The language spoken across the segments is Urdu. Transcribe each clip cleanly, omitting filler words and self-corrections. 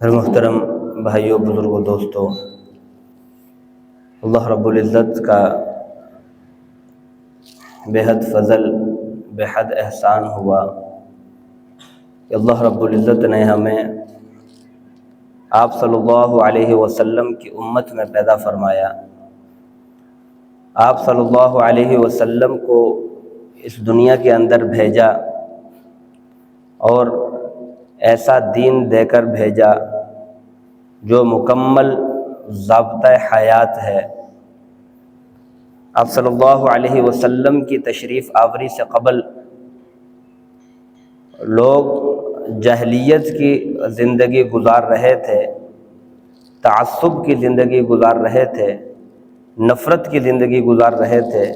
ہر محترم بھائیوں، بزرگوں، دوستوں، اللہ رب العزت کا بے حد فضل، بے حد احسان ہوا کہ اللہ رب العزت نے ہمیں آپ صلی اللہ علیہ وسلم کی امت میں پیدا فرمایا۔ آپ صلی اللہ علیہ وسلم کو اس دنیا کے اندر بھیجا اور ایسا دین دے کر بھیجا جو مکمل ضابطۂ حیات ہے۔ آپ صلی اللہ علیہ وسلم کی تشریف آوری سے قبل لوگ جاہلیت کی زندگی گزار رہے تھے، تعصب کی زندگی گزار رہے تھے، نفرت کی زندگی گزار رہے تھے۔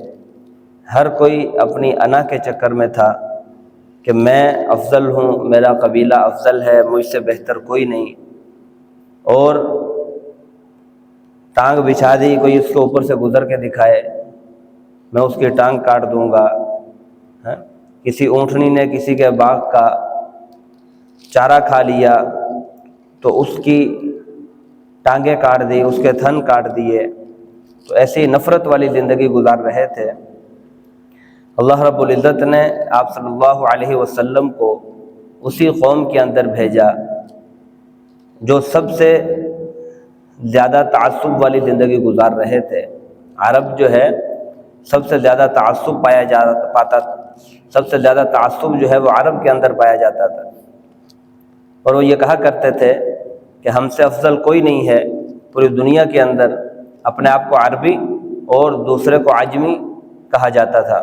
ہر کوئی اپنی انا کے چکر میں تھا کہ میں افضل ہوں، میرا قبیلہ افضل ہے، مجھ سے بہتر کوئی نہیں، اور ٹانگ بچھا دی، کوئی اس کے اوپر سے گزر کے دکھائے میں اس کی ٹانگ کاٹ دوں گا۔ کسی اونٹنی نے کسی کے باغ کا چارہ کھا لیا تو اس کی ٹانگیں کاٹ دی، اس کے تھن کاٹ دیے۔ تو ایسی نفرت والی زندگی گزار رہے تھے۔ اللہ رب العزت نے آپ صلی اللہ علیہ وسلم کو اسی قوم کے اندر بھیجا جو سب سے زیادہ تعصب والی زندگی گزار رہے تھے۔ عرب جو ہے سب سے زیادہ تعصب پاتا سب سے زیادہ تعصب جو ہے وہ عرب کے اندر پایا جاتا تھا، اور وہ یہ کہا کرتے تھے کہ ہم سے افضل کوئی نہیں ہے پوری دنیا کے اندر۔ اپنے آپ کو عربی اور دوسرے کو عجمی کہا جاتا تھا۔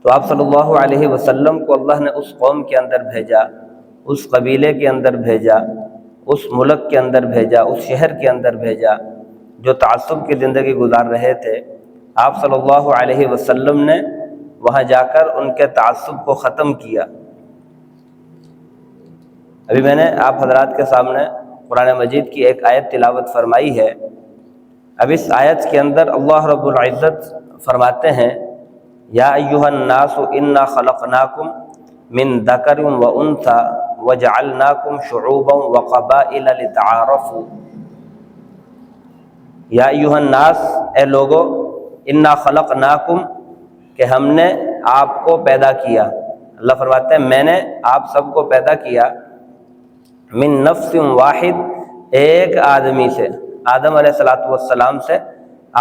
تو آپ صلی اللہ علیہ وسلم کو اللہ نے اس قوم کے اندر بھیجا، اس قبیلے کے اندر بھیجا، اس ملک کے اندر بھیجا، اس شہر کے اندر بھیجا جو تعصب کی زندگی گزار رہے تھے۔ آپ صلی اللہ علیہ وسلم نے وہاں جا کر ان کے تعصب کو ختم کیا۔ ابھی میں نے آپ حضرات کے سامنے قرآن مجید کی ایک آیت تلاوت فرمائی ہے۔ اب اس آیت کے اندر اللہ رب العزت فرماتے ہیں، یا ایھا الناس انا خلقناکم من ذکر وانثی وجعلناکم شعوبا وقبائل لتعارفوا۔ یا ایھا الناس، اے لوگو، انا خلقناکم، کہ ہم نے آپ کو پیدا کیا۔ اللہ فرماتے ہیں میں نے آپ سب کو پیدا کیا، من نفس واحد، ایک آدمی سے، آدم علیہ السلام سے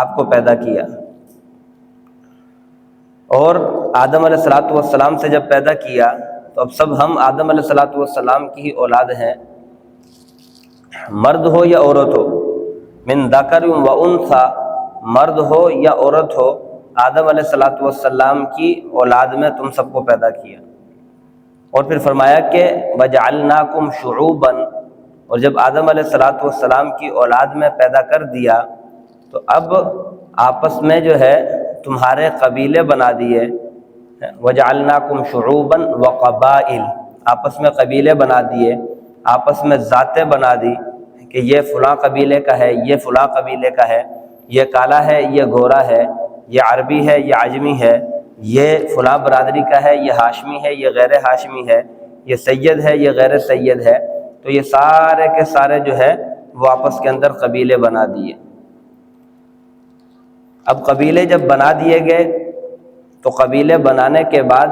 آپ کو پیدا کیا۔ اور آدم علیہ السلام سے جب پیدا کیا تو اب سب ہم آدم علیہ السلام کی ہی اولاد ہیں، مرد ہو یا عورت ہو۔ من ذکر و انثی، مرد ہو یا عورت ہو، آدم علیہ السلام کی اولاد میں تم سب کو پیدا کیا۔ اور پھر فرمایا کہ وجعلناکم شعوبا، اور جب آدم علیہ السلام کی اولاد میں پیدا کر دیا تو اب آپس میں جو ہے تمہارے قبیلے بنا دیے۔ وجعلناکم شعوبا وقبائل، آپس میں قبیلے بنا دیے، آپس میں ذاتیں بنا دی کہ یہ فلاں قبیلے کا ہے، یہ فلاں قبیلے کا ہے، یہ کالا ہے، یہ گورا ہے، یہ عربی ہے، یہ عجمی ہے، یہ فلاں برادری کا ہے، یہ ہاشمی ہے، یہ غیر ہاشمی ہے، یہ سید ہے، یہ غیر سید ہے۔ تو یہ سارے کے سارے جو ہے وہ آپس کے اندر قبیلے بنا دیے۔ اب قبیلے جب بنا دیے گئے تو قبیلے بنانے کے بعد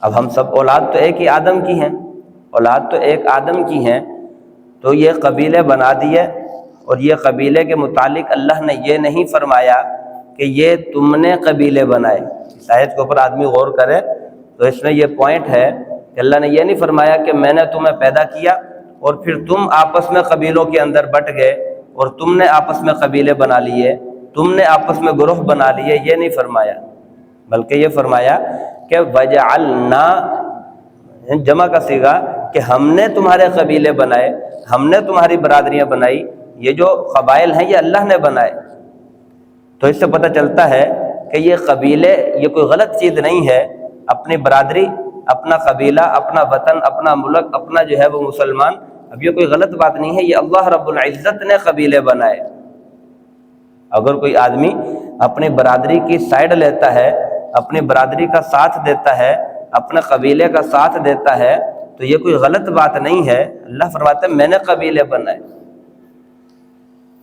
اب ہم سب اولاد تو ایک ہی آدم کی ہیں، اولاد تو ایک آدم کی ہیں، تو یہ قبیلے بنا دیے۔ اور یہ قبیلے کے متعلق اللہ نے یہ نہیں فرمایا کہ یہ تم نے قبیلے بنائے۔ اس آیت کے اوپر آدمی غور کرے تو اس میں یہ پوائنٹ ہے کہ اللہ نے یہ نہیں فرمایا کہ میں نے تمہیں پیدا کیا اور پھر تم آپس میں قبیلوں کے اندر بٹ گئے اور تم نے آپس میں قبیلے بنا لیے، تم نے آپس میں گروہ بنا لیے، یہ نہیں فرمایا، بلکہ یہ فرمایا کہ وجعلنا، جمع کا صیغہ، کہ ہم نے تمہارے قبیلے بنائے، ہم نے تمہاری برادریاں بنائی۔ یہ جو قبائل ہیں یہ اللہ نے بنائے۔ تو اس سے پتہ چلتا ہے کہ یہ قبیلے یہ کوئی غلط چیز نہیں ہے۔ اپنی برادری، اپنا قبیلہ، اپنا وطن، اپنا ملک، اپنا جو ہے وہ مسلمان، اب یہ کوئی غلط بات نہیں ہے، یہ اللہ رب العزت نے قبیلے بنائے۔ اگر کوئی آدمی اپنی برادری کی سائیڈ لیتا ہے، اپنی برادری کا ساتھ دیتا ہے، اپنے قبیلے کا ساتھ دیتا ہے، تو یہ کوئی غلط بات نہیں ہے۔ اللہ فرماتے ہیں میں نے قبیلے بنائے۔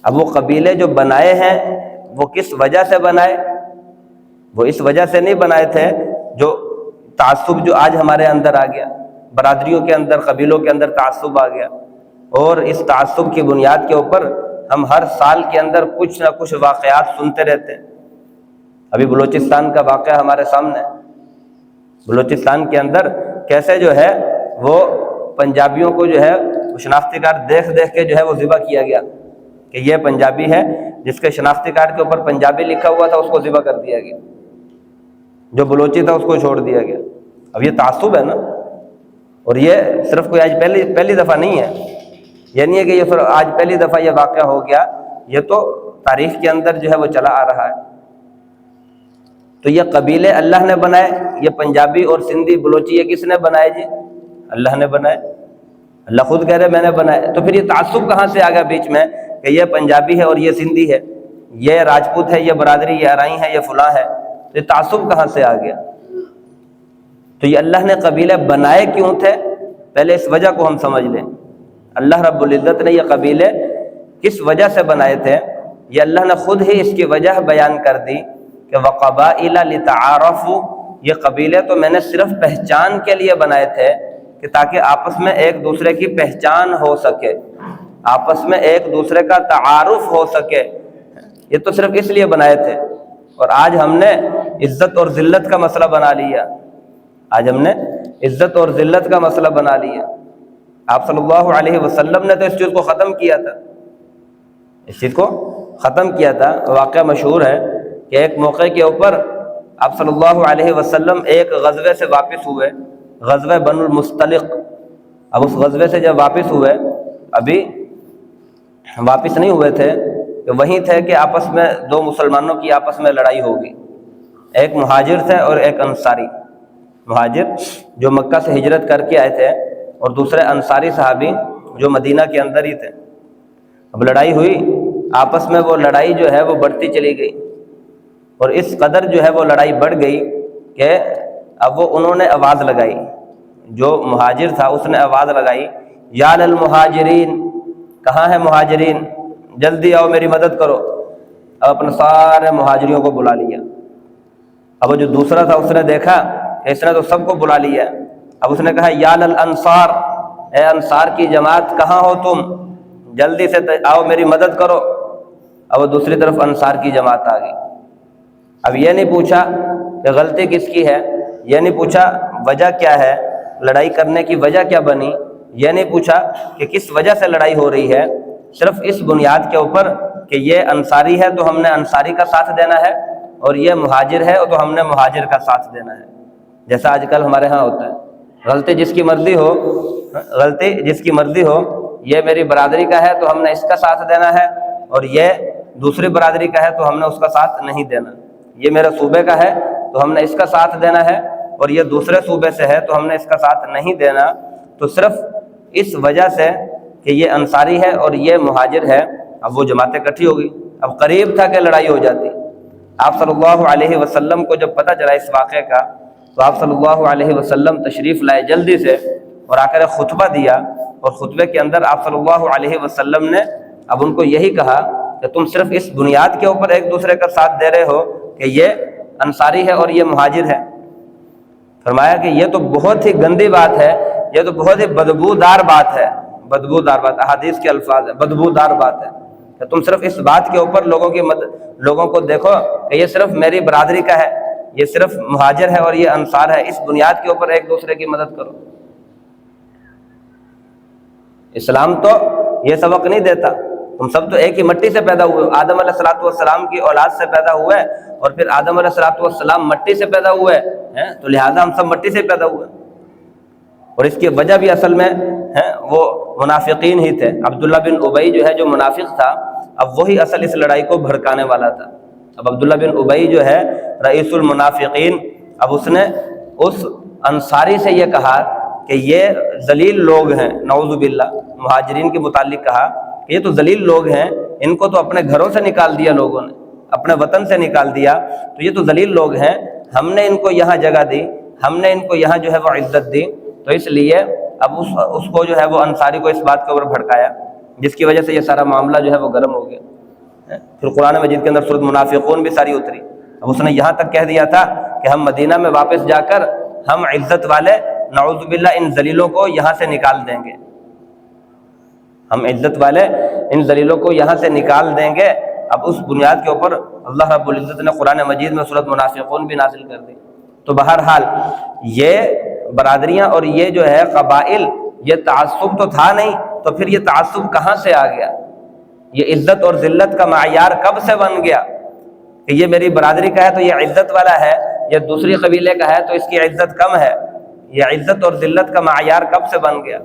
اب وہ قبیلے جو بنائے ہیں وہ کس وجہ سے بنائے؟ وہ اس وجہ سے نہیں بنائے تھے جو تعصب جو آج ہمارے اندر آ گیا، برادریوں کے اندر، قبیلوں کے اندر تعصب آ گیا، اور اس تعصب کی بنیاد کے اوپر ہم ہر سال کے اندر کچھ نہ کچھ واقعات سنتے رہتے ہیں۔ ابھی بلوچستان کا واقعہ ہمارے سامنے ہے۔ بلوچستان کے اندر کیسے جو ہے وہ پنجابیوں کو جو ہے شناختی کارڈ دیکھ دیکھ کے جو ہے وہ ذبح کیا گیا کہ یہ پنجابی ہے، جس کے شناختی کارڈ کے اوپر پنجابی لکھا ہوا تھا اس کو ذبح کر دیا گیا، جو بلوچی تھا اس کو چھوڑ دیا گیا۔ اب یہ تعصب ہے نا، اور یہ صرف کوئی آج پہلی دفعہ نہیں ہے، یہ نہیں ہے کہ یہ صرف آج پہلی دفعہ یہ واقعہ ہو گیا، یہ تو تاریخ کے اندر جو ہے وہ چلا آ رہا ہے۔ تو یہ قبیلے اللہ نے بنائے، یہ پنجابی اور سندھی بلوچی یہ کس نے بنائے جی؟ اللہ نے بنائے۔ اللہ خود کہہ رہے میں نے بنائے، تو پھر یہ تعصب کہاں سے آ گیا بیچ میں کہ یہ پنجابی ہے اور یہ سندھی ہے، یہ راجپوت ہے، یہ برادری، یہ ارائی ہے، یہ فلاں ہے، تو یہ تعصب کہاں سے آ گیا؟ تو یہ اللہ نے قبیلے بنائے کیوں تھے؟ پہلے اس وجہ کو ہم سمجھ لیں۔ اللہ رب العزت نے یہ قبیلے کس وجہ سے بنائے تھے، یہ اللہ نے خود ہی اس کی وجہ بیان کر دی کہ وَقَبَائِلَ لِتَعَارَفُوا، یہ قبیلے تو میں نے صرف پہچان کے لیے بنائے تھے کہ تاکہ آپس میں ایک دوسرے کی پہچان ہو سکے، آپس میں ایک دوسرے کا تعارف ہو سکے، یہ تو صرف اس لیے بنائے تھے۔ اور آج ہم نے عزت اور ذلت کا مسئلہ بنا لیا، آج ہم نے عزت اور ذلت کا مسئلہ بنا لیا۔ آپ صلی اللہ علیہ وسلم نے تو اس چیز کو ختم کیا تھا، اس چیز کو ختم کیا تھا۔ واقعہ مشہور ہے کہ ایک موقع کے اوپر آپ صلی اللہ علیہ وسلم ایک غزوے سے واپس ہوئے، غزوہ بنو المصطلق۔ اب اس غزوے سے جب واپس ہوئے، ابھی واپس نہیں ہوئے تھے کہ وہیں تھے کہ آپس میں دو مسلمانوں کی آپس میں لڑائی ہوگی، ایک مہاجر تھے اور ایک انصاری۔ مہاجر جو مکہ سے ہجرت کر کے آئے تھے، اور دوسرے انصاری صحابی جو مدینہ کے اندر ہی تھے۔ اب لڑائی ہوئی، آپس میں وہ لڑائی جو ہے وہ بڑھتی چلی گئی، اور اس قدر جو ہے وہ لڑائی بڑھ گئی کہ اب وہ انہوں نے آواز لگائی، جو مہاجر تھا اس نے آواز لگائی یا للمہاجرین، کہاں ہیں مہاجرین، جلدی آؤ میری مدد کرو۔ اب اپنے سارے مہاجریوں کو بلا لیا۔ اب وہ جو دوسرا تھا اس نے دیکھا کہ اس نے تو سب کو بلا لیا، اب اس نے کہا یا للانصار، اے انصار کی جماعت کہاں ہو تم، جلدی سے آؤ میری مدد کرو۔ اب وہ دوسری طرف انصار کی جماعت آ گئی۔ اب یہ نہیں پوچھا کہ غلطی کس کی ہے، یہ نہیں پوچھا وجہ کیا ہے، لڑائی کرنے کی وجہ کیا بنی، یہ نہیں پوچھا کہ کس وجہ سے لڑائی ہو رہی ہے، صرف اس بنیاد کے اوپر کہ یہ انصاری ہے تو ہم نے انصاری کا ساتھ دینا ہے، اور یہ مہاجر ہے تو ہم نے مہاجر کا ساتھ دینا ہے۔ جیسا آج کل ہمارے ہاں ہوتا ہے، غلطی جس کی مرضی ہو، غلطی جس کی مرضی ہو، یہ میری برادری کا ہے تو ہم نے اس کا ساتھ دینا ہے، اور یہ دوسری برادری کا ہے تو ہم نے اس کا ساتھ نہیں دینا، یہ میرے صوبے کا ہے تو ہم نے اس کا ساتھ دینا ہے، اور یہ دوسرے صوبے سے ہے تو ہم نے اس کا ساتھ نہیں دینا۔ تو صرف اس وجہ سے کہ یہ انصاری ہے اور یہ مہاجر ہے، اب وہ جماعتیں اکٹھی ہو گئی۔ اب قریب تھا کہ لڑائی ہو جاتی۔ آپ صلی اللہ علیہ وسلم کو جب پتہ چلا اس واقعے کا، تو آپ صلی اللہ علیہ وسلم تشریف لائے جلدی سے، اور آ کر خطبہ دیا، اور خطبے کے اندر آپ صلی اللہ علیہ وسلم نے اب ان کو یہی کہا کہ تم صرف اس بنیاد کے اوپر ایک دوسرے کا ساتھ دے رہے ہو کہ یہ انصاری ہے اور یہ مہاجر ہے۔ فرمایا کہ یہ تو بہت ہی گندی بات ہے، یہ تو بہت ہی بدبودار بات ہے، بدبودار بات، احادیث کے الفاظ ہے، بدبودار بات ہے کہ تم صرف اس بات کے اوپر لوگوں کو دیکھو کہ یہ صرف میری برادری کا ہے، یہ صرف مہاجر ہے اور یہ انصار ہے، اس بنیاد کے اوپر ایک دوسرے کی مدد کرو۔ اسلام تو یہ سبق نہیں دیتا، تم سب تو ایک ہی مٹی سے پیدا ہوئے، آدم علیہ السلام کی اولاد سے پیدا ہوئے، اور پھر آدم علیہ السلام مٹی سے پیدا ہوئے ہیں، تو لہٰذا ہم سب مٹی سے پیدا ہوئے۔ اور اس کی وجہ بھی اصل میں وہ منافقین ہی تھے۔ عبداللہ بن ابی جو ہے، جو منافق تھا، اب وہی اصل اس لڑائی کو بھڑکانے والا تھا۔ اب عبداللہ بن ابی جو ہے رئیس المنافقین، اب اس نے اس انصاری سے یہ کہا کہ یہ ذلیل لوگ ہیں، نعوذ باللہ، مہاجرین کے متعلق کہا کہ یہ تو ذلیل لوگ ہیں، ان کو تو اپنے گھروں سے نکال دیا لوگوں نے، اپنے وطن سے نکال دیا، تو یہ تو ذلیل لوگ ہیں، ہم نے ان کو یہاں جگہ دی، ہم نے ان کو یہاں جو ہے وہ عزت دی، تو اس لیے اب اس کو جو ہے وہ انصاری کو اس بات کے اوپر بھڑکایا، جس کی وجہ سے یہ سارا معاملہ جو ہے وہ گرم ہو گیا۔ پھر قرآن مجید کے اندر سورۃ منافقون بھی ساری اتری۔ اب اس نے یہاں تک کہہ دیا تھا کہ ہم مدینہ میں واپس جا کر ہم عزت والے نعوذ باللہ ان ذلیلوں کو یہاں سے نکال دیں گے، ہم عزت والے ان ذلیلوں کو یہاں سے نکال دیں گے۔ اب اس بنیاد کے اوپر اللہ رب العزت نے قرآن مجید میں سورۃ منافقون بھی نازل کر دی۔ تو بہرحال یہ برادریاں اور یہ جو ہے قبائل، یہ تعصب تو تھا نہیں، تو پھر یہ تعصب کہاں سے آ گیا؟ یہ عزت اور ذلت کا معیار کب سے بن گیا کہ یہ میری برادری کا ہے تو یہ عزت والا ہے، یہ دوسری قبیلے کا ہے تو اس کی عزت کم ہے؟ یہ عزت اور ذلت کا معیار کب سے بن گیا؟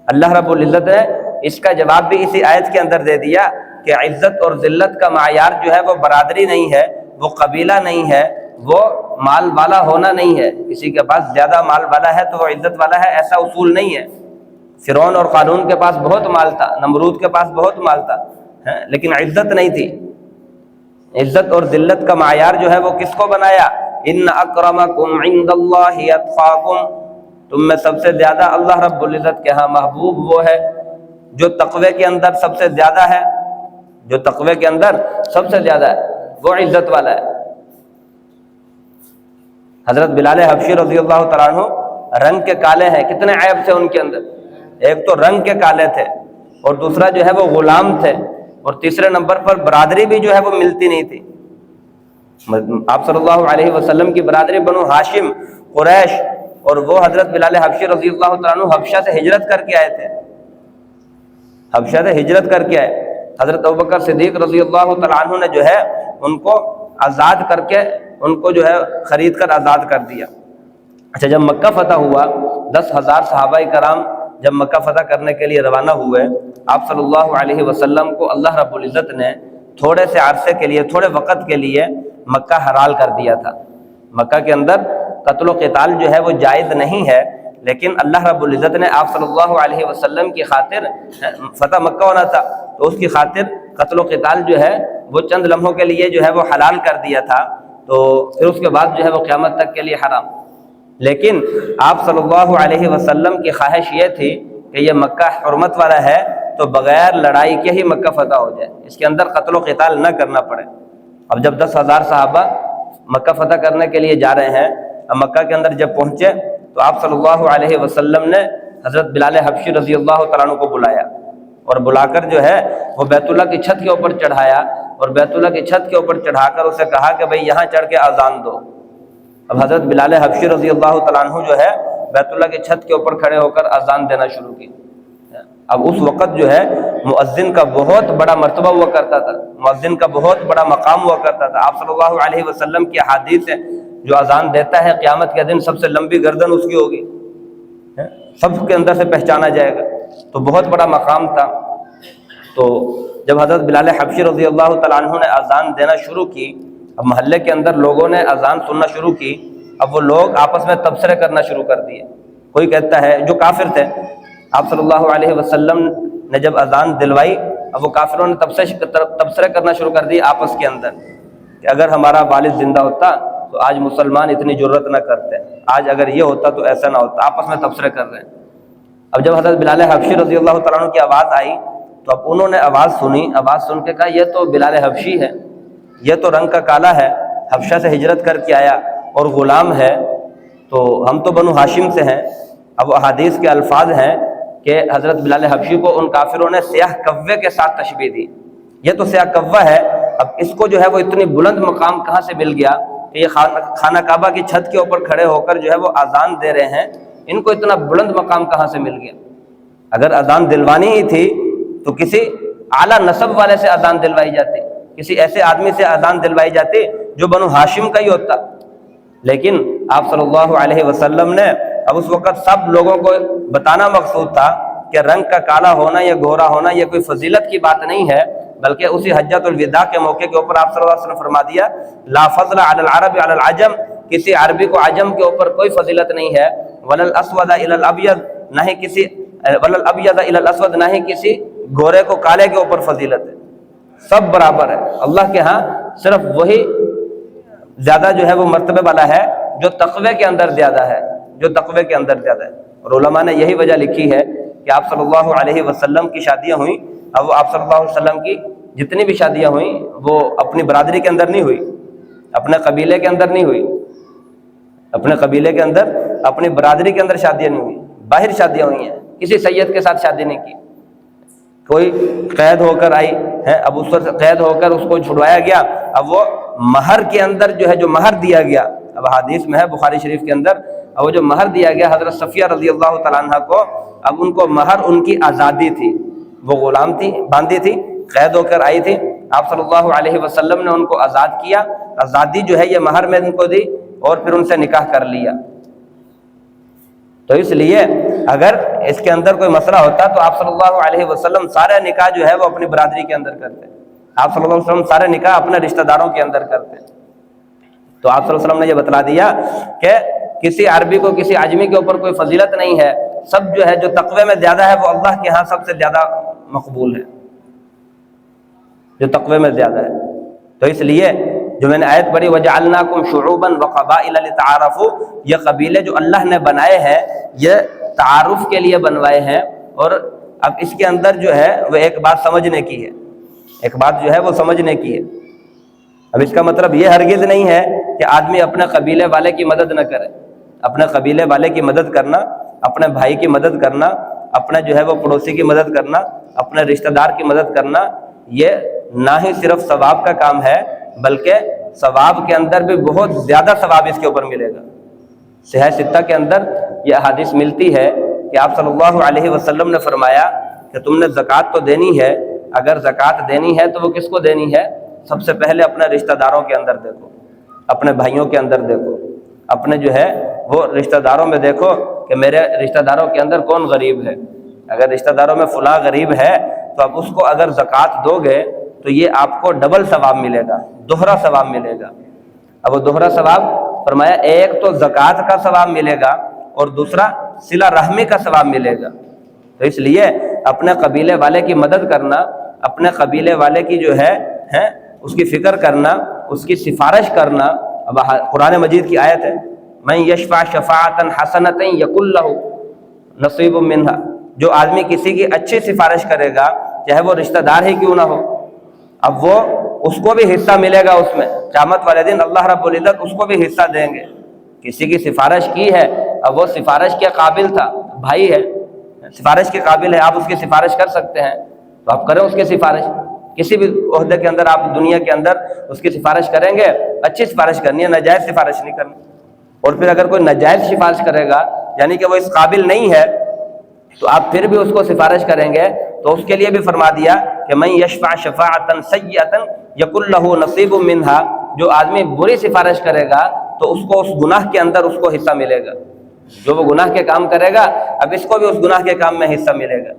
اللہ رب العزت نے اس کا جواب بھی اسی آیت کے اندر دے دیا کہ عزت اور ذلت کا معیار جو ہے وہ برادری نہیں ہے، وہ قبیلہ نہیں ہے، وہ مال والا ہونا نہیں ہے۔ کسی کے پاس زیادہ مال والا ہے تو وہ عزت والا ہے، ایسا اصول نہیں ہے۔ فرعون اور قارون کے پاس بہت مال تھا، نمرود کے پاس بہت مال تھا، لیکن عزت نہیں تھی۔ عزت اور ذلت کا معیار جو ہے وہ کس کو بنایا؟ ان اکرمکم عند اللہ اتقاکم، تم میں سب سے زیادہ اللہ رب العزت کے ہاں محبوب وہ ہے جو تقوی کے اندر سب سے زیادہ ہے، جو تقوی کے اندر سب سے زیادہ ہے وہ عزت والا ہے۔ حضرت بلال حبشی رضی اللہ تعالیٰ عنہ رنگ کے کالے ہیں، کتنے عیب تھے ان کے اندر؟ ایک تو رنگ کے کالے تھے، اور دوسرا جو ہے وہ غلام تھے، اور تیسرے نمبر پر برادری بھی جو ہے وہ ملتی نہیں تھی۔ آپ صلی اللہ علیہ وسلم کی برادری بنو ہاشم قریش، اور وہ حضرت بلال حبشی رضی اللہ تعالیٰ عنہ حبشہ سے ہجرت کر کے آئے تھے، حبشہ سے ہجرت کر کے آئے۔ حضرت ابوبکر صدیق رضی اللہ تعالیٰ عنہ نے جو ہے ان کو آزاد کر کے، ان کو جو ہے خرید کر آزاد کر دیا۔ اچھا، جب مکہ فتح ہوا، 10,000 صحابہ کرام جب مکہ فتح کرنے کے لیے روانہ ہوئے، آپ صلی اللہ علیہ وسلم کو اللہ رب العزت نے تھوڑے سے عرصے کے لیے، تھوڑے وقت کے لیے مکہ حلال کر دیا تھا۔ مکہ کے اندر قتل و قتال جو ہے وہ جائز نہیں ہے، لیکن اللہ رب العزت نے آپ صلی اللہ علیہ وسلم کی خاطر، فتح مکہ ہونا تھا تو اس کی خاطر قتل و قتال جو ہے وہ چند لمحوں کے لیے جو ہے وہ حلال کر دیا تھا، تو پھر اس کے بعد جو ہے وہ قیامت تک کے لیے حرام۔ لیکن آپ صلی اللہ علیہ وسلم کی خواہش یہ تھی کہ یہ مکہ حرمت والا ہے تو بغیر لڑائی کے ہی مکہ فتح ہو جائے، اس کے اندر قتل و قتال نہ کرنا پڑے۔ اب جب 10,000 صحابہ مکہ فتح کرنے کے لیے جا رہے ہیں، اب مکہ کے اندر جب پہنچے تو آپ صلی اللہ علیہ وسلم نے حضرت بلال حبشی رضی اللہ تعالیٰ عنہ کو بلایا، اور بلا کر جو ہے وہ بیت اللہ کی چھت کے اوپر چڑھایا، اور بیت اللہ کی چھت کے اوپر چڑھا کر اسے کہا کہ بھئی یہاں چڑھ کے اذان دو۔ اب حضرت بلال حبشی رضی اللہ تعالیٰ عنہ جو ہے بیت اللہ کی چھت کے اوپر کھڑے ہو کر اذان دینا شروع کی۔ اب اس وقت جو ہے مؤذن کا بہت بڑا مرتبہ ہوا کرتا تھا، مؤذن کا بہت بڑا مقام ہوا کرتا تھا۔ آپ صلی اللہ علیہ وسلم کی احادیث ہے، جو اذان دیتا ہے قیامت کے دن سب سے لمبی گردن اس کی ہوگی، سب کے اندر سے پہچانا جائے گا، تو بہت بڑا مقام تھا۔ تو جب حضرت بلال حبشی رضی اللہ تعالیٰ عنہ نے اذان دینا شروع کی، اب محلے کے اندر لوگوں نے اذان سننا شروع کی، اب وہ لوگ آپس میں تبصرے کرنا شروع کر دیے۔ کوئی کہتا ہے، جو کافر تھے، آپ صلی اللہ علیہ وسلم نے جب اذان دلوائی، اب وہ کافروں نے تبصرے کرنا شروع کر دیے آپس کے اندر کہ اگر ہمارا والد زندہ ہوتا تو آج مسلمان اتنی جرت نہ کرتے، آج اگر یہ ہوتا تو ایسا نہ ہوتا، آپس میں تبصرے کر رہے ہیں۔ اب جب حضرت بلال حبشی رضی اللہ تعالیٰ عنہ کی آواز آئی تو اب انہوں نے آواز سنی، آواز سن کے کہا یہ تو بلال حبشی ہے، یہ تو رنگ کا کالا ہے، حبشہ سے ہجرت کر کے آیا اور غلام ہے، تو ہم تو بنو ہاشم سے ہیں۔ اب احادیث کے الفاظ ہیں کہ حضرت بلال حبشی کو ان کافروں نے سیاہ کوے کے ساتھ تشبیہ دی، یہ تو سیاہ کوہ ہے، اب اس کو جو ہے وہ اتنی بلند مقام کہاں سے مل گیا کہ یہ خانہ کعبہ کی چھت کے اوپر کھڑے ہو کر جو ہے وہ اذان دے رہے ہیں، ان کو اتنا بلند مقام کہاں سے مل گیا؟ اگر اذان دلوانی ہی تھی تو کسی اعلیٰ نسب والے سے اذان دلوائی جاتی، کسی ایسے آدمی سے اذان دلوائی جاتی جو بنو ہاشم کا ہی ہوتا، لیکن آپ صلی اللہ علیہ وسلم نے اب اس وقت سب لوگوں کو بتانا مقصود تھا کہ رنگ کا کالا ہونا یا گورا ہونا یہ کوئی فضیلت کی بات نہیں ہے، بلکہ اسی حجۃ الوداع کے موقع کے اوپر آپ صلی اللہ علیہ وسلم فرما دیا لا فضل علی العرب علی العجم، کسی عربی کو عجم کے اوپر کوئی فضیلت نہیں ہے، ولا الاسود الی الابیض، نہ ہی کسی ولا الابیض الی الاسود، نہ ہی کسی گورے کو کالے کے اوپر فضیلت ہے، سب برابر ہے۔ اللہ کے ہاں صرف وہی زیادہ جو ہے وہ مرتبے والا ہے جو تقوی کے اندر زیادہ ہے، جو تقوی کے اندر زیادہ ہے۔ اور علماء نے یہی وجہ لکھی ہے کہ آپ صلی اللہ علیہ وسلم کی شادیاں ہوئیں، اب آپ صلی اللہ علیہ وسلم کی جتنی بھی شادیاں ہوئیں وہ اپنی برادری کے اندر نہیں ہوئی، اپنے قبیلے کے اندر نہیں ہوئی، اپنے قبیلے کے اندر، اپنی برادری کے اندر شادیاں نہیں ہوئی، باہر شادیاں ہوئی ہیں، کسی سید کے ساتھ شادی نہیں کی، کوئی قید ہو کر آئی ہے، اب اس پر قید ہو کر اس کو چھڑوایا گیا، اب وہ مہر کے اندر جو ہے، جو مہر دیا گیا، اب حدیث میں ہے بخاری شریف کے اندر، اب وہ جو مہر دیا گیا حضرت صفیہ رضی اللہ تعالیٰ عنہ کو، اب ان کو مہر ان کی آزادی تھی، وہ غلام تھی، باندھی تھی، قید ہو کر آئی تھی، آپ صلی اللہ علیہ وسلم نے ان کو آزاد کیا، آزادی جو ہے یہ مہر میں ان کو دی، اور پھر ان سے نکاح کر لیا۔ تو اس لیے اگر اس کے اندر کوئی مسئلہ ہوتا تو آپ صلی اللہ علیہ وسلم سارے نکاح جو ہے وہ اپنی برادری کے اندر کرتے، آپ صلی اللہ علیہ وسلم سارے نکاح اپنے رشتہ داروں کے اندر کرتے۔ تو آپ صلی اللہ علیہ وسلم نے یہ بتلا دیا کہ کسی عربی کو کسی عجمی کے اوپر کوئی فضیلت نہیں ہے، سب جو ہے جو تقوی میں زیادہ ہے وہ اللہ کے ہاں سب سے زیادہ مقبول ہے، جو تقوی میں زیادہ ہے۔ تو اس لیے جو میں نے آیت پڑھی وَجَعَلْنَاكُمْ شُعُوبًا وَقَبَائِلَ لِتَعَارَفُوا، یہ قبیلے جو اللہ نے بنائے ہیں یہ تعارف کے لیے بنوائے ہیں، اور اب اس کے اندر جو ہے وہ ایک بات سمجھنے کی ہے، ایک بات جو ہے وہ سمجھنے کی ہے۔ اب اس کا مطلب یہ ہرگز نہیں ہے کہ آدمی اپنے قبیلے والے کی مدد نہ کرے، اپنے قبیلے والے کی مدد کرنا، اپنے بھائی کی مدد کرنا، اپنے جو ہے وہ پڑوسی کی مدد کرنا، اپنے رشتہ دار کی مدد کرنا، یہ نہ ہی صرف ثواب کا کام ہے بلکہ ثواب کے اندر بھی بہت زیادہ ثواب اس کے اوپر ملے گا۔ صحیح ستہ کے اندر یہ حدیث ملتی ہے کہ آپ صلی اللہ علیہ وسلم نے فرمایا کہ تم نے زکوٰۃ تو دینی ہے، اگر زکوٰۃ دینی ہے تو وہ کس کو دینی ہے؟ سب سے پہلے اپنے رشتہ داروں کے اندر دیکھو، اپنے بھائیوں کے اندر دیکھو، اپنے جو ہے وہ رشتہ داروں میں دیکھو کہ میرے رشتہ داروں کے اندر کون غریب ہے، اگر رشتہ داروں میں فلاں غریب ہے تو اب اس کو اگر زکوٰۃ دو گے تو یہ آپ کو ڈبل ثواب ملے گا، دوہرا ثواب ملے گا۔ اب وہ دوہرا ثواب فرمایا ایک تو زکوٰۃ کا ثواب ملے گا اور دوسرا صلہ رحمی کا ثواب ملے گا۔ تو اس لیے اپنے قبیلے والے کی مدد کرنا، اپنے قبیلے والے کی جو ہے اس کی فکر کرنا، اس کی سفارش کرنا، اب قرآن مجید کی آیت ہے من یشفع شفاعۃ حسنۃ یکن لہ نصیب منہا، جو آدمی کسی کی اچھی سفارش کرے گا چاہے وہ رشتہ دار ہی کیوں نہ ہو، اب وہ اس کو بھی حصہ ملے گا اس میں، قیامت والے دن اللہ رب العزت اس کو بھی حصہ دیں گے۔ کسی کی سفارش کی ہے، اب وہ سفارش کے قابل تھا، بھائی ہے، سفارش کے قابل ہے، آپ اس کی سفارش کر سکتے ہیں تو آپ کریں اس کی سفارش، کسی بھی عہدے کے اندر آپ دنیا کے اندر اس کی سفارش کریں گے، اچھی سفارش کرنی ہے، ناجائز سفارش نہیں کرنی۔ اور پھر اگر کوئی ناجائز سفارش کرے گا یعنی کہ وہ اس قابل نہیں ہے تو آپ پھر بھی اس کو سفارش کریں گے تو اس کے لیے بھی فرما دیا کہ من یشفع شفاعۃ سیئۃ یکن لہ نصیب منہا، جو آدمی بری سفارش کرے گا تو اس کو اس گناہ کے اندر اس کو حصہ ملے گا، جو وہ گناہ کے کام کرے گا اب اس کو بھی اس گناہ کے کام میں حصہ ملے گا۔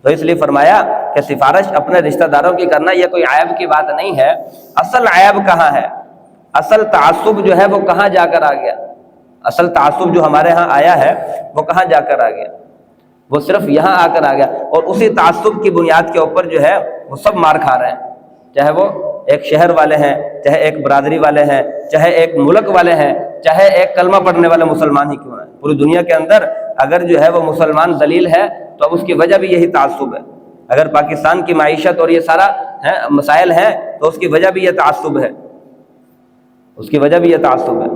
تو اس لیے فرمایا کہ سفارش اپنے رشتہ داروں کی کرنا یہ کوئی عیب کی بات نہیں ہے۔ اصل عیب کہاں ہے؟ اصل تعصب جو ہے وہ کہاں جا کر آ گیا؟ اصل تعصب جو ہمارے ہاں آیا ہے وہ کہاں جا کر آ گیا؟ وہ صرف یہاں آ کر آ گیا، اور اسی تعصب کی بنیاد کے اوپر جو ہے وہ سب مار کھا رہے ہیں، چاہے وہ ایک شہر والے ہیں، چاہے ایک برادری والے ہیں، چاہے ایک ملک والے ہیں، چاہے ایک کلمہ پڑھنے والے مسلمان ہی کیوں نہ، پوری دنیا کے اندر اگر جو ہے وہ مسلمان ذلیل ہے تو اب اس کی وجہ بھی یہی تعصب ہے۔ اگر پاکستان کی معیشت اور یہ سارا مسائل ہیں تو اس کی وجہ بھی یہ تعصب ہے، اس کی وجہ بھی یہ تعصب ہے۔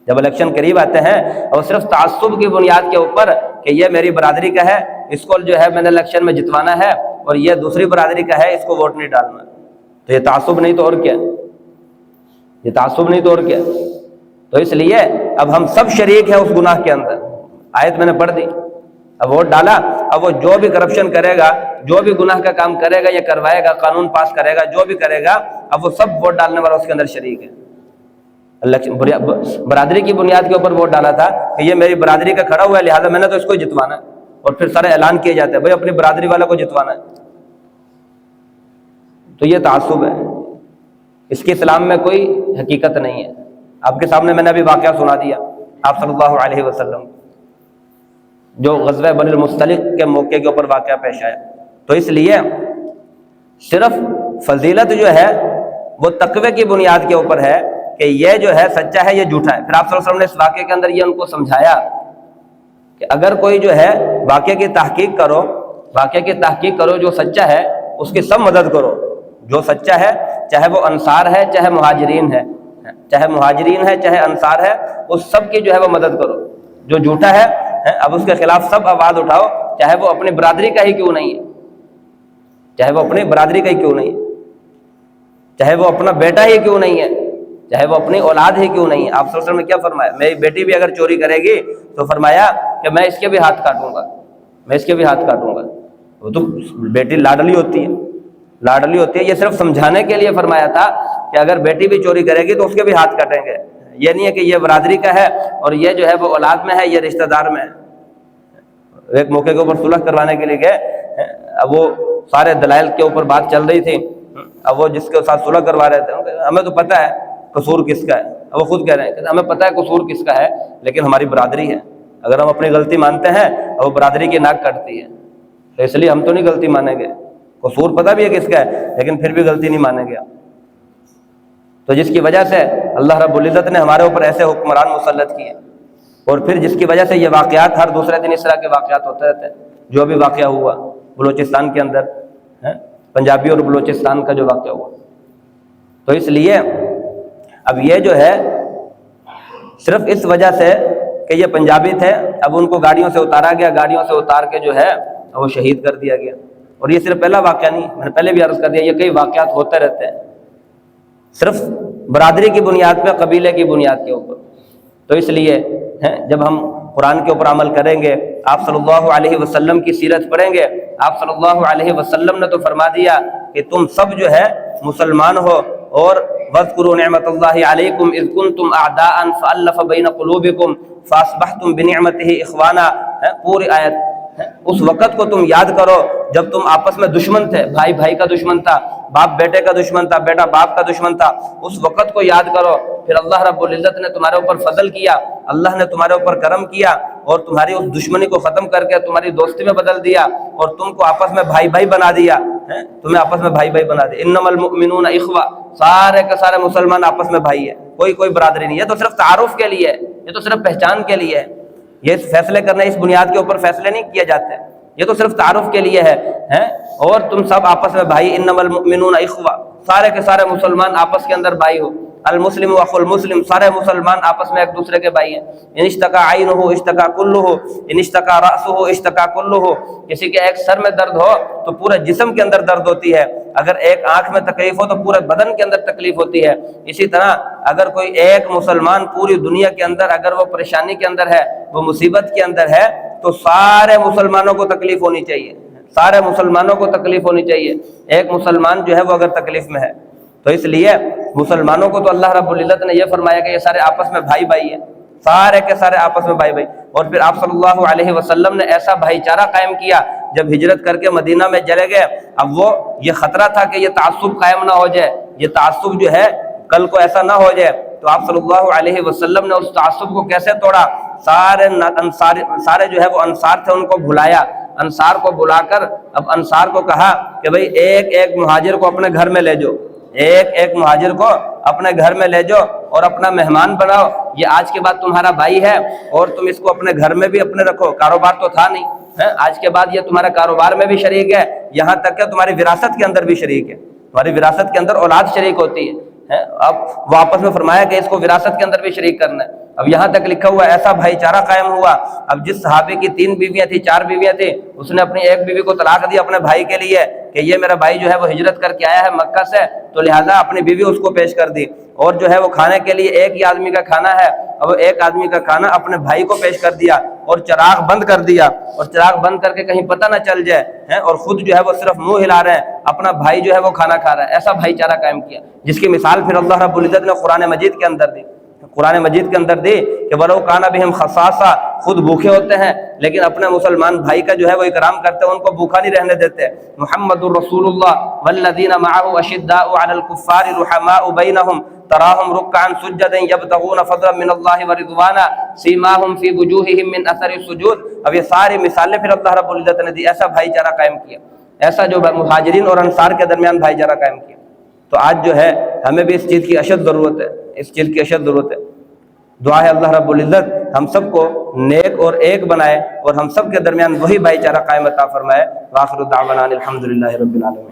جب الیکشن قریب آتے ہیں اور صرف تعصب کی بنیاد کے اوپر کہ یہ میری برادری کا ہے، اس کو جو ہے میں نے الیکشن میں جتوانا ہے، اور یہ دوسری برادری کا ہے، اس کو ووٹ نہیں ڈالنا، تو یہ تعصب نہیں تو اور کیا؟ یہ تعصب نہیں تو اور کیا؟ تو اس لیے اب ہم سب شریک ہیں اس گناہ کے اندر۔ آیت میں نے پڑھ دی، اب ووٹ ڈالا، اب وہ جو بھی کرپشن کرے گا، جو بھی گناہ کا کام کرے گا، یہ کروائے گا، قانون پاس کرے گا، جو بھی کرے گا، اب وہ سب ووٹ ڈالنے والا اس کے اندر شریک ہے۔ برادری کی بنیاد کے اوپر ووٹ ڈالا تھا کہ یہ میری برادری کا کھڑا ہوا ہے لہٰذا میں نے تو اس کو ہی جتوانا ہے، اور پھر سارے اعلان کیے جاتے ہیں بھائی اپنی برادری والا کو جتوانا ہے، تو یہ تعصب ہے، اس کے اسلام میں کوئی حقیقت نہیں ہے۔ آپ کے سامنے میں نے ابھی واقعہ سنا دیا آپ صلی اللہ علیہ وسلم جو غزوہ بنی المصطلق کے موقع کے اوپر واقعہ پیش آیا۔ تو اس لیے صرف فضیلت جو ہے وہ تقوی کی بنیاد کے اوپر ہے کہ یہ جو ہے سچا ہے، یہ جھوٹا ہے۔ پھر آپ صلی اللہ علیہ وسلم نے اس واقعے کے اندر یہ ان کو سمجھایا کہ اگر کوئی جو ہے واقعے کی تحقیق کرو جو سچا ہے اس کی سب مدد کرو، جو سچا ہے چاہے وہ انصار ہے چاہے مہاجرین ہے، چاہے انصار ہے، اس سب کی جو ہے وہ مدد کرو۔ جو جھوٹا ہے اب اس کے خلاف سب آواز اٹھاؤ، چاہے وہ اپنی برادری کا ہی کیوں نہیں ہے، چاہے وہ اپنا بیٹا ہی کیوں نہیں ہے، چاہے وہ اپنی اولاد ہی کیوں نہیں ہے۔ آپ صلی اللہ علیہ وسلم نے کیا فرمایا؟ میری بیٹی بھی اگر چوری کرے گی تو فرمایا کہ میں اس کے بھی ہاتھ کاٹوں گا۔ وہ تو بیٹی لاڈلی ہوتی ہے، یہ صرف سمجھانے کے لیے فرمایا تھا کہ اگر بیٹی بھی چوری کرے گی تو اس کے بھی ہاتھ کٹیں گے، یہ نہیں ہے کہ یہ برادری کا ہے اور یہ جو ہے وہ اولاد میں ہے، یہ رشتہ دار میں ہے۔ ایک موقع کے اوپر صلح کروانے کے لیے گئے، اب وہ سارے دلائل کے اوپر بات چل رہی تھی، اب وہ جس کے ساتھ صلح کروا رہے تھے ہمیں تو پتہ ہے قصور کس کا ہے، اب وہ خود کہہ رہے ہیں کہ ہمیں پتہ ہے قصور کس کا ہے، لیکن ہماری برادری ہے، اگر ہم اپنی غلطی مانتے ہیں اور وہ برادری کی ناک کٹتی ہے تو اس لیے ہم تو نہیں غلطی مانیں گے، قصور پتہ بھی ہے کس کا ہے لیکن پھر بھی غلطی نہیں مانیں گے۔ تو جس کی وجہ سے اللہ رب العزت نے ہمارے اوپر ایسے حکمران مسلط کیے، اور پھر جس کی وجہ سے یہ واقعات ہر دوسرے دن اس طرح کے واقعات ہوتے رہتے ہیں، جو بھی واقعہ ہوا بلوچستان کے اندر، پنجابی اور بلوچستان کا جو واقعہ ہوا، تو اس لیے اب یہ جو ہے صرف اس وجہ سے کہ یہ پنجابی تھے، اب ان کو گاڑیوں سے اتارا گیا، گاڑیوں سے اتار کے جو ہے وہ شہید کر دیا گیا۔ اور یہ صرف پہلا واقعہ نہیں، میں نے پہلے بھی عرض کر دیا، یہ کئی واقعات ہوتے رہتے ہیں صرف برادری کی بنیاد پہ، قبیلے کی بنیاد کے اوپر۔ تو اس لیے جب ہم قرآن کے اوپر عمل کریں گے، آپ صلی اللہ علیہ وسلم کی سیرت پڑھیں گے، آپ صلی اللہ علیہ وسلم نے تو فرما دیا کہ تم سب جو ہے مسلمان ہو، اور وَاذْكُرُوا نِعْمَةَ اللَّهِ عَلَيْكُمْ إِذْ كُنْتُمْ أَعْدَاءً فَأَلَّفَ بَيْنَ قُلُوبِكُمْ فَأَصْبَحْتُمْ بِنِعْمَتِهِ إِخْوَانًا، پوری آیت۔ اس وقت کو تم یاد کرو جب تم آپس میں دشمن تھے، بھائی بھائی کا دشمن تھا، باپ بیٹے کا دشمن تھا، بیٹا باپ کا دشمن تھا، اس وقت کو یاد کرو، پھر اللہ رب العزت نے تمہارے اوپر فضل کیا، اللہ نے تمہارے اوپر کرم کیا، اور تمہاری اس دشمنی کو ختم کر کے تمہاری دوستی میں بدل دیا، اور تم کو آپس میں بھائی بھائی بنا دیا، انما المؤمنون اخوہ، سارے کے سارے مسلمان آپس میں بھائی ہیں، کوئی برادری نہیں۔ یہ تو صرف تعارف کے لیے ہے، یہ تو صرف پہچان کے لیے ہے، یہ فیصلے کرنے اس بنیاد کے اوپر فیصلے نہیں کیے جاتے، یہ تو صرف تعارف کے لیے ہے، اور تم سب آپس میں بھائی، انما المؤمنون اخوہ، سارے کے سارے مسلمان آپس کے اندر بھائی ہو، المسلم اخو المسلم، سارے مسلمان آپس میں ایک دوسرے کے بھائی ہیں۔ ان اشتکا عینہ اشتکا کلہ، ان اشتکا رأسہ اشتکا کلہ، کسی کے ایک سر میں درد ہو تو پورے جسم کے اندر درد ہوتی ہے، اگر ایک آنکھ میں تکلیف ہو تو پورے بدن کے اندر تکلیف ہوتی ہے۔ اسی طرح اگر کوئی ایک مسلمان پوری دنیا کے اندر اگر وہ پریشانی کے اندر ہے، وہ مصیبت کے اندر ہے، تو سارے مسلمانوں کو تکلیف ہونی چاہیے، سارے مسلمانوں کو تکلیف ہونی چاہیے، ایک مسلمان جو ہے وہ اگر تکلیف میں ہے تو اس لیے مسلمانوں کو تو اللہ رب العزت نے یہ فرمایا کہ یہ سارے آپس میں بھائی بھائی ہیں، سارے کے سارے آپس میں بھائی بھائی۔ اور پھر آپ صلی اللہ علیہ وسلم نے ایسا بھائی چارہ قائم کیا، جب ہجرت کر کے مدینہ میں چلے گئے، اب وہ یہ خطرہ تھا کہ یہ تعصب قائم نہ ہو جائے، یہ تعصب جو ہے کل کو ایسا نہ ہو جائے، تو آپ صلی اللہ علیہ وسلم نے اس تعصب کو کیسے توڑا؟ سارے جو ہے وہ انصار تھے ان کو بلایا، انصار کو بلا کر اب انصار کو کہا کہ بھئی ایک ایک مہاجر کو اپنے گھر میں لے جاؤ، ایک ایک مہاجر کو اپنے گھر میں لے جاؤ اور اپنا مہمان بناؤ، یہ آج کے بعد تمہارا بھائی ہے اور تم اس کو اپنے گھر میں بھی اپنے رکھو، کاروبار تو تھا نہیں، آج کے بعد یہ تمہارے کاروبار میں بھی شریک ہے، یہاں تک کہ تمہاری وراثت کے اندر بھی شریک ہے، تمہاری وراثت کے اندر اولاد شریک ہوتی ہے۔ اب وہ آپس میں فرمایا کہ اس کو وراثت کے اندر بھی شریک کرنا ہے۔ اب یہاں تک لکھا ہوا ایسا بھائی چارہ قائم ہوا، اب جس صحابی کی 3 بیویاں تھیں 4 بیویاں تھیں، اس نے اپنی ایک بیوی کو طلاق دی اپنے بھائی کے لیے کہ یہ میرا بھائی جو ہے وہ ہجرت کر کے آیا ہے مکہ سے، تو لہٰذا اپنی بیوی اس کو پیش کر دی، اور جو ہے وہ کھانے کے لیے ایک ہی آدمی کا کھانا ہے، اب ایک آدمی کا کھانا اپنے بھائی کو پیش کر دیا، اور چراغ بند کر دیا، اور چراغ بند کر کے کہیں پتہ نہ چل جائے، اور خود جو ہے وہ صرف منہ ہلا رہے ہیں، اپنا بھائی جو ہے وہ کھانا کھا رہا ہے، ایسا بھائی چارہ قائم کیا، جس کی مثال پھر اللہ رب العزت نے قرآن مجید کے اندر دی، کہ وَلَوْ كَانَ بِهِمْ خَصَاصَةٌ، خود بھوکے ہوتے ہیں لیکن اپنے مسلمان بھائی کا جو ہے وہ اکرام کرتے ہیں، ان کو بھوکا نہیں رہنے دیتے۔ محمد الرسول اللہ والذین معه اشداء علی الکفار رحماء بینہم تراہم رکعا سجدا یبتغون فضلا من اللہ ورضوانا سیماہم فی وجوہہم من اثر السجود۔ اب یہ ساری مثالیں پھر اللہ رب العزت نے دی، ایسا بھائی چارہ قائم کیا، ایسا جو مہاجرین اور انصار کے درمیان بھائی چارہ قائم کیا۔ تو آج جو ہے ہمیں بھی اس چیز کی اشد ضرورت ہے، اس چیز کی اشد ضرورت ہے۔ دعا ہے اللہ رب العزت ہم سب کو نیک اور ایک بنائے اور ہم سب کے درمیان وہی بھائی چارہ قائم عطا فرمائے۔ وآخر دعوانا الحمدللہ رب العالمین۔